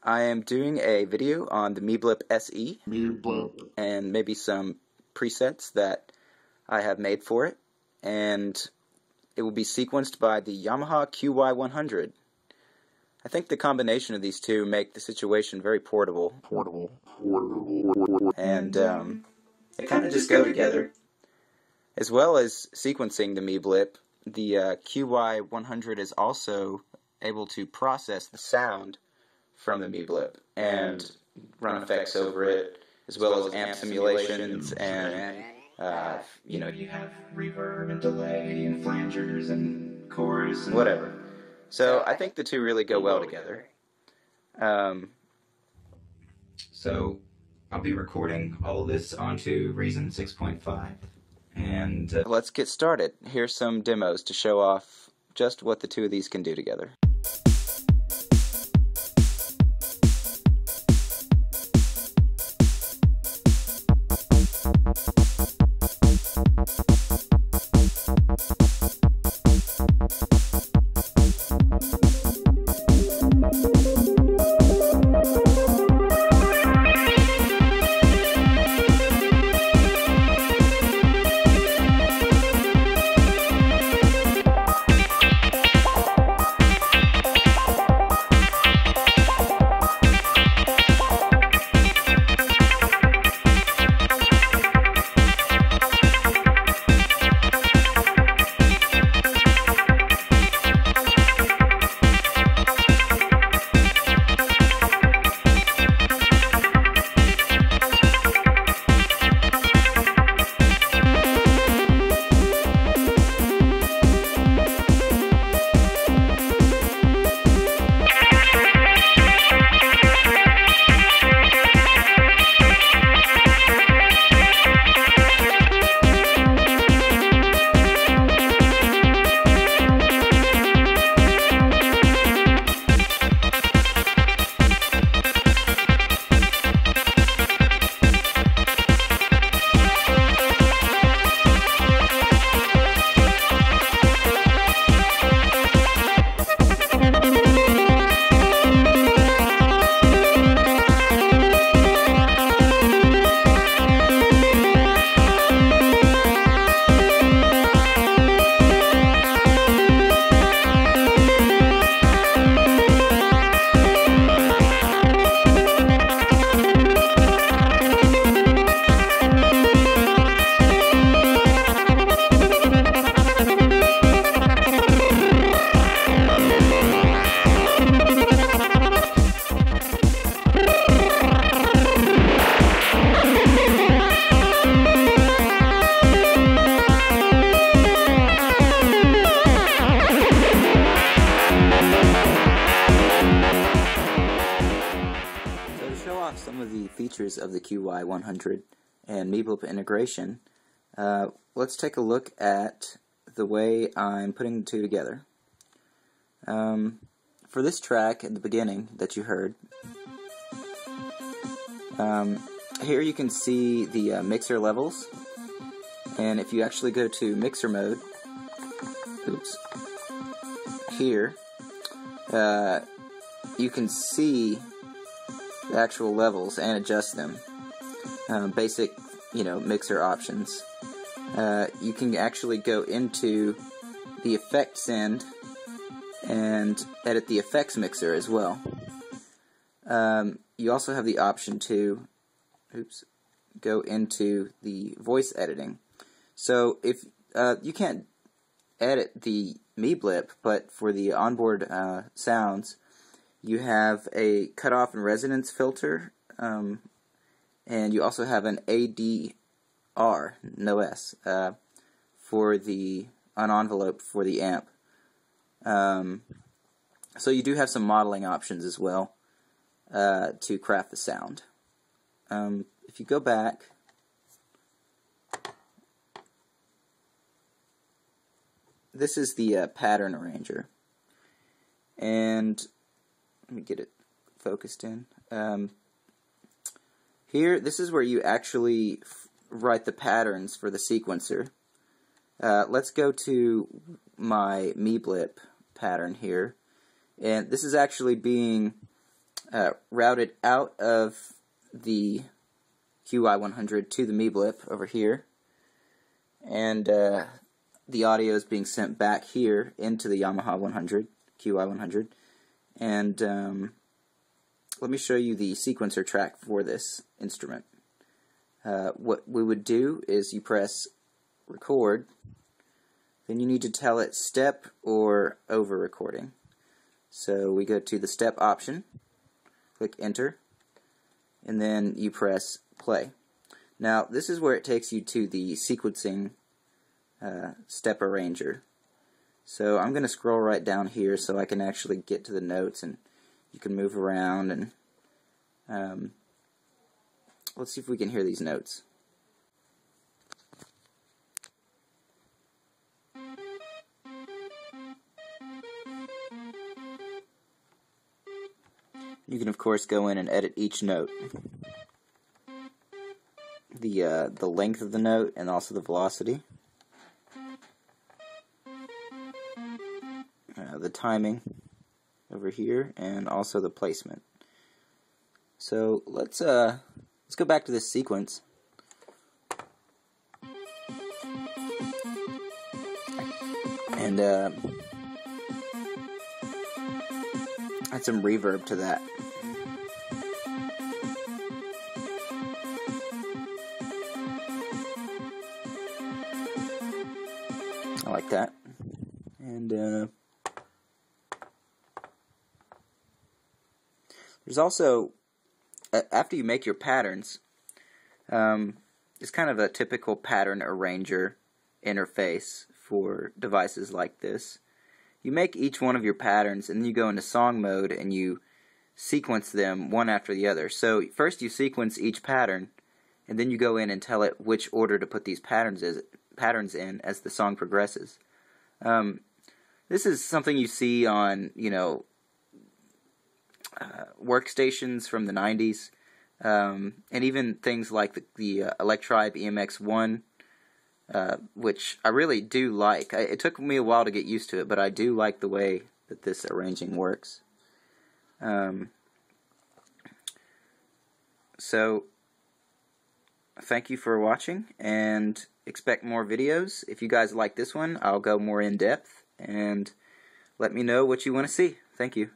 I am doing a video on the Meeblip SE and maybe some presets that I have made for it, and it will be sequenced by the Yamaha QY100. I think the combination of these two make the situation very portable. And they kind of just go together. As well as sequencing the Meeblip, the QY100 is also able to process the sound from the Meeblip and run effects over it, as well as amp simulations, and you know, you have reverb and delay and flangers and chorus and whatever. So I think the two really go well together. So I'll be recording all of this onto Reason 6.5, and let's get started. Here's some demos to show off just what the two of these can do together. Some of the features of the QY100 and Meeblip integration, let's take a look at the way I'm putting the two together. For this track at the beginning that you heard, here you can see the mixer levels, and if you actually go to mixer mode, here you can see the actual levels and adjust them. Basic, mixer options. You can actually go into the effects end and edit the effects mixer as well. You also have the option to go into the voice editing. So if you can't edit the Meeblip, but for the onboard sounds, You have a cutoff and resonance filter, and you also have an ADR, no S, for the envelope for the amp. So you do have some modeling options as well to craft the sound. If you go back, this is the pattern arranger, and let me get it focused in. Here, this is where you actually write the patterns for the sequencer. Let's go to my Meeblip pattern here, and this is actually being routed out of the QY100 to the Meeblip over here, and the audio is being sent back here into the Yamaha QY100, and let me show you the sequencer track for this instrument. What we would do is you press record, then you need to tell it step or over recording. So we go to the step option, click enter, and then you press play. Now this is where it takes you to the sequencing step arranger. So I'm going to scroll right down here so I can actually get to the notes, and you can move around, and let's see if we can hear these notes. You can of course go in and edit each note, the length of the note and also the velocity, the timing over here, and also the placement. So let's go back to this sequence. And add some reverb to that. I like that. And there's also, after you make your patterns, it's kind of a typical pattern arranger interface for devices like this. You make each one of your patterns, and then you go into song mode and you sequence them one after the other. So first you sequence each pattern, and then you go in and tell it which order to put these patterns in as the song progresses. This is something you see on, workstations from the 90s, and even things like the Electribe EMX1, which I really do like. It took me a while to get used to it, but I do like the way that this arranging works. So, thank you for watching, and expect more videos. If you guys like this one, I'll go more in depth, and let me know what you want to see. Thank you.